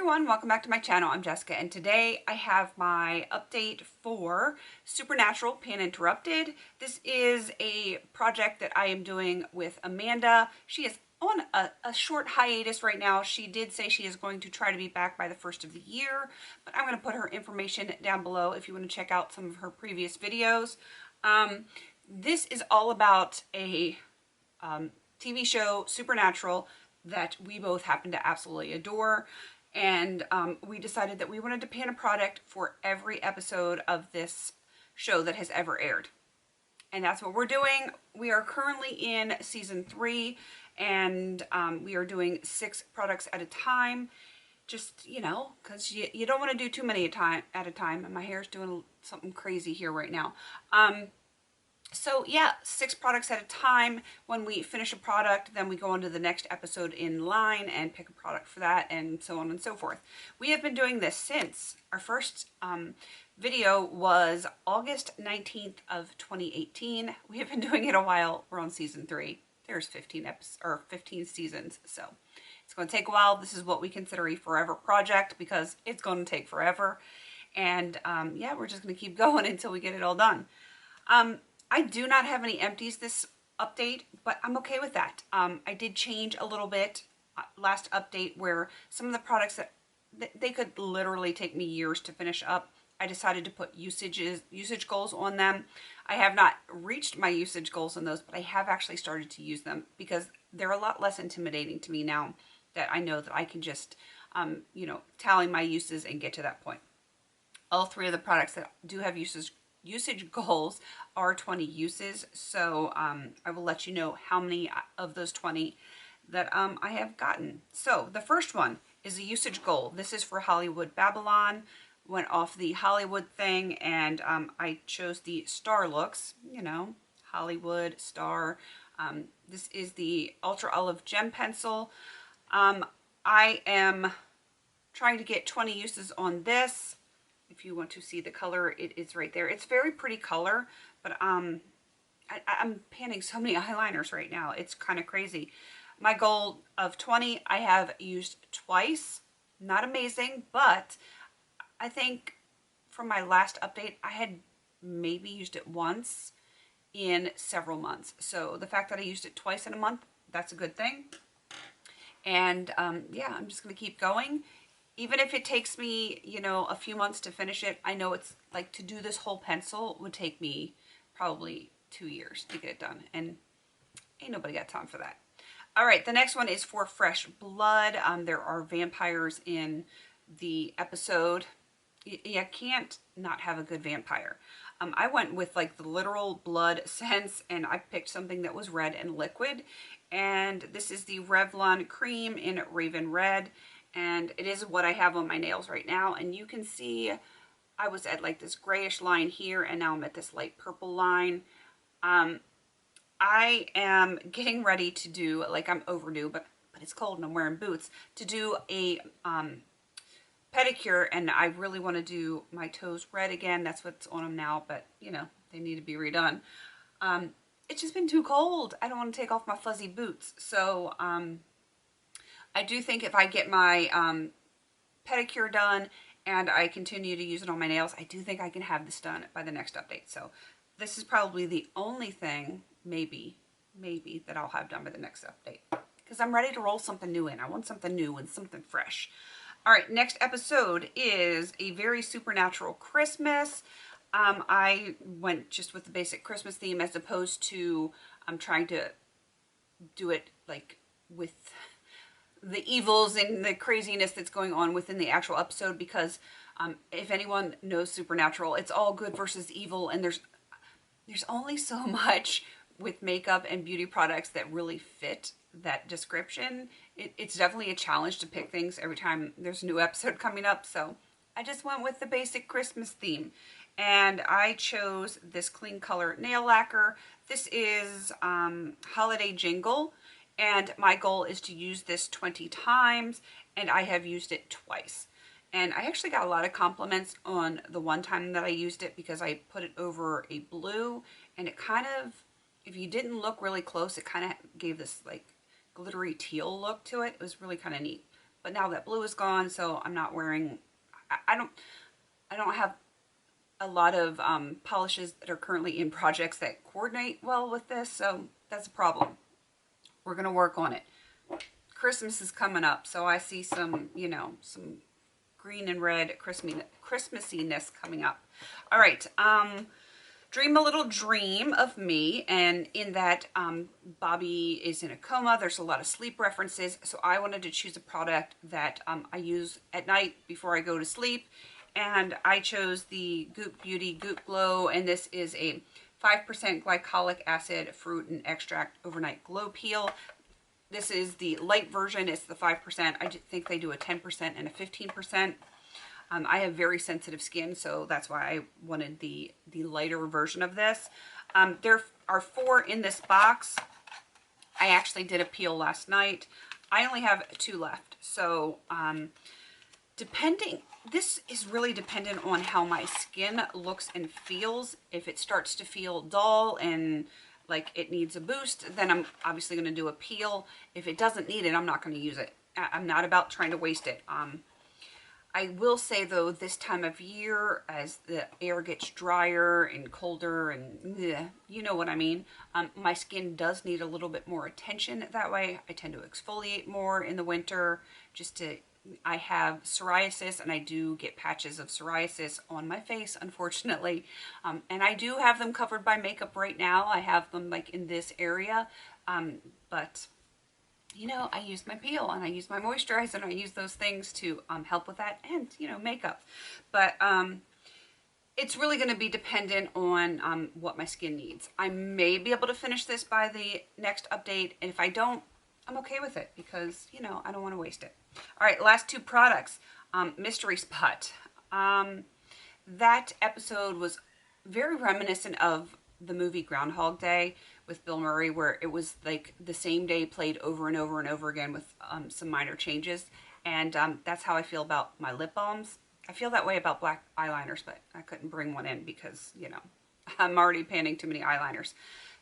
everyone, welcome back to my channel. I'm Jessica and today I have my update for Supernatural Pan Interrupted. This is a project that I am doing with Amanda. She is on a short hiatus right now. She did say she is going to try to be back by the first of the year, but I'm going to put her information down below if you want to check out some of her previous videos. This is all about a TV show, Supernatural, that we both happen to absolutely adore. And we decided that we wanted to pan a product for every episode of this show that has ever aired. And that's what we're doing. We are currently in season 3, and we are doing 6 products at a time. Just, you know, because you don't want to do too many at a time. And my hair's doing something crazy here right now. So yeah, 6 products at a time. When we finish a product, then we go on to the next episode in line and pick a product for that, and so on and so forth. We have been doing this since our first video was August 19th of 2018. We have been doing it a while. We're on season 3. There's 15 episodes or 15 seasons, so it's going to take a while. This is what we consider a forever project because it's going to take forever. And yeah, we're just going to keep going until we get it all done. I do not have any empties this update, but I'm okay with that. I did change a little bit last update where some of the products that they could literally take me years to finish up, I decided to put usage goals on them. I have not reached my usage goals on those, but I have actually started to use them because they're a lot less intimidating to me now that I know that I can just, you know, tally my uses and get to that point. All 3 of the products that do have usage goals are 20 uses, so I will let you know how many of those 20 that I have gotten. So the first one is a usage goal. This is for Hollywood Babylon. Went off the Hollywood thing, and I chose the star looks, you know, Hollywood star. This is the Ultra Olive Gem Pencil. I am trying to get 20 uses on this. If you want to see the color, it is right there. It's very pretty color, but I'm panning so many eyeliners right now. It's kind of crazy. My goal of 20, I have used twice. Not amazing, but I think from my last update, I had maybe used it once in several months. So the fact that I used it twice in a month, that's a good thing. And yeah, I'm just going to keep going. Even if it takes me, you know, a few months to finish it, I know it's like to do this whole pencil would take me probably 2 years to get it done. And ain't nobody got time for that. All right, the next one is for Fresh Blood. There are vampires in the episode. You can't not have a good vampire. I went with like the literal blood scents, and I picked something that was red and liquid. And this is the Revlon cream in Raven Red. And it is what I have on my nails right now. And you can see I was at like this grayish line here, and now I'm at this light purple line. I am getting ready to do, like I'm overdue, but it's cold and I'm wearing boots, to do a pedicure, and I really want to do my toes red again. That's what's on them now, but you know, they need to be redone. It's just been too cold. I don't want to take off my fuzzy boots. So, I do think if I get my pedicure done and I continue to use it on my nails, I do think I can have this done by the next update. So this is probably the only thing, maybe, that I'll have done by the next update. Because I'm ready to roll something new in. I want something new and something fresh. All right, next episode is a very Supernatural Christmas. I went just with the basic Christmas theme as opposed to trying to do it like with the evils and the craziness that's going on within the actual episode, because if anyone knows Supernatural, it's all good versus evil, and there's only so much with makeup and beauty products that really fit that description. It's definitely a challenge to pick things every time there's a new episode coming up, so I just went with the basic Christmas theme. And I chose this KleanColor nail lacquer. This is Holiday Jingle. And my goal is to use this 20 times, and I have used it twice. And I actually got a lot of compliments on the one time that I used it because I put it over a blue, and it kind of, if you didn't look really close, it kind of gave this like glittery teal look to it. It was really kind of neat. but now that blue is gone, so I'm not wearing, I don't have a lot of polishes that are currently in projects that coordinate well with this, so that's a problem. We're gonna work on it. Christmas is coming up, so I see some, you know, some green and red Christmassiness coming up. All right, dream a little dream of me, and in that Bobby is in a coma. There's a lot of sleep references, so I wanted to choose a product that I use at night before I go to sleep, and I chose the Goop Beauty Goop Glow, and this is a 5% glycolic acid fruit and extract overnight glow peel. This is the light version. It's the 5%. I think they do a 10% and a 15%. I have very sensitive skin, so that's why I wanted the lighter version of this. There are 4 in this box. I actually did a peel last night. I only have 2 left. So this is really dependent on how my skin looks and feels. If it starts to feel dull and like it needs a boost, then I'm obviously going to do a peel. If it doesn't need it, I'm not going to use it. I'm not about trying to waste it. I will say though, this time of year, as the air gets drier and colder and you know what I mean, my skin does need a little bit more attention that way. I tend to exfoliate more in the winter I have psoriasis, and I do get patches of psoriasis on my face, unfortunately. And I do have them covered by makeup right now. I have them like in this area, but you know, I use my peel and I use my moisturizer and I use those things to help with that, and, you know, makeup. But it's really going to be dependent on what my skin needs. I may be able to finish this by the next update, and if I don't, I'm okay with it because, you know, I don't want to waste it. All right, last 2 products. Mystery Spot. That episode was very reminiscent of the movie Groundhog Day with Bill Murray, where it was like the same day played over and over and over again with some minor changes. And that's how I feel about my lip balms. I feel that way about black eyeliners, but I couldn't bring one in because, you know, I'm already panning too many eyeliners.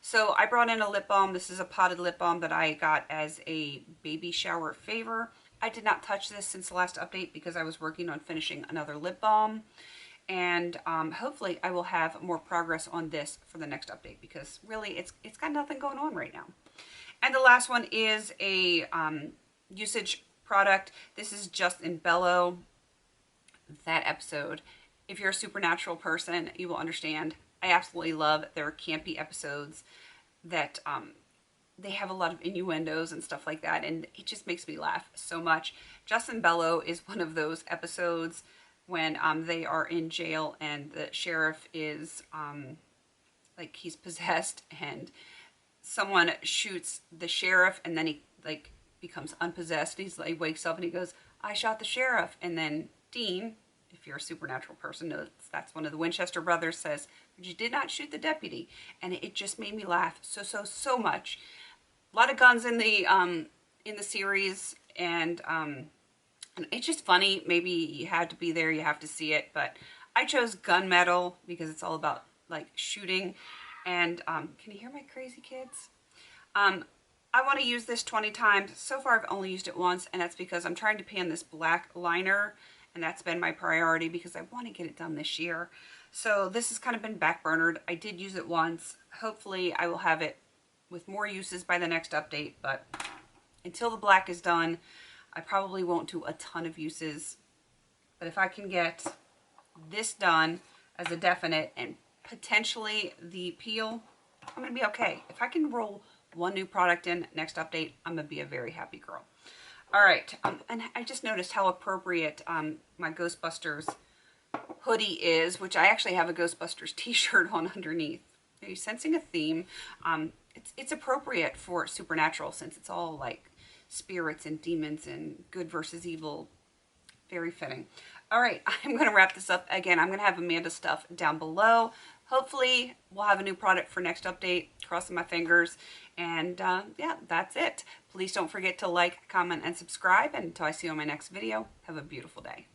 So I brought in a lip balm. This is a potted lip balm that I got as a baby shower favor. I did not touch this since the last update because I was working on finishing another lip balm. And hopefully I will have more progress on this for the next update, because really it's got nothing going on right now. And the last one is a usage product. This is just in Bello. That episode, if you're a supernatural person, you will understand. I absolutely love their campy episodes that they have a lot of innuendos and stuff like that, and it just makes me laugh so much. Justin Bello is one of those episodes when they are in jail and the sheriff is like he's possessed, and someone shoots the sheriff, and then he like becomes unpossessed. He's like wakes up and he goes, "I shot the sheriff," and then Dean, if you're a supernatural person, knows that's one of the Winchester brothers, says, "But you did not shoot the deputy." And it just made me laugh so much. A lot of guns in the series, and it's just funny. Maybe you have to be there, you have to see it, but I chose Gunmetal because it's all about like shooting. And can you hear my crazy kids? I want to use this 20 times. So far I've only used it once, and that's because I'm trying to pan this black liner, and that's been my priority because I want to get it done this year. So this has kind of been backburnered. I did use it once. Hopefully I will have it with more uses by the next update, but until the black is done, I probably won't do a ton of uses. But if I can get this done as a definite and potentially the peel, I'm going to be okay. If I can roll one new product in next update, I'm going to be a very happy girl. All right, and I just noticed how appropriate my Ghostbusters hoodie is, which I actually have a Ghostbusters t-shirt on underneath. Are you sensing a theme? It's appropriate for supernatural, since it's all like spirits and demons and good versus evil. Very fitting. All right, I'm going to wrap this up. Again, I'm going to have Amanda's stuff down below. Hopefully we'll have a new product for next update. Crossing my fingers. And yeah, that's it. Please don't forget to like, comment, and subscribe. And until I see you on my next video, have a beautiful day.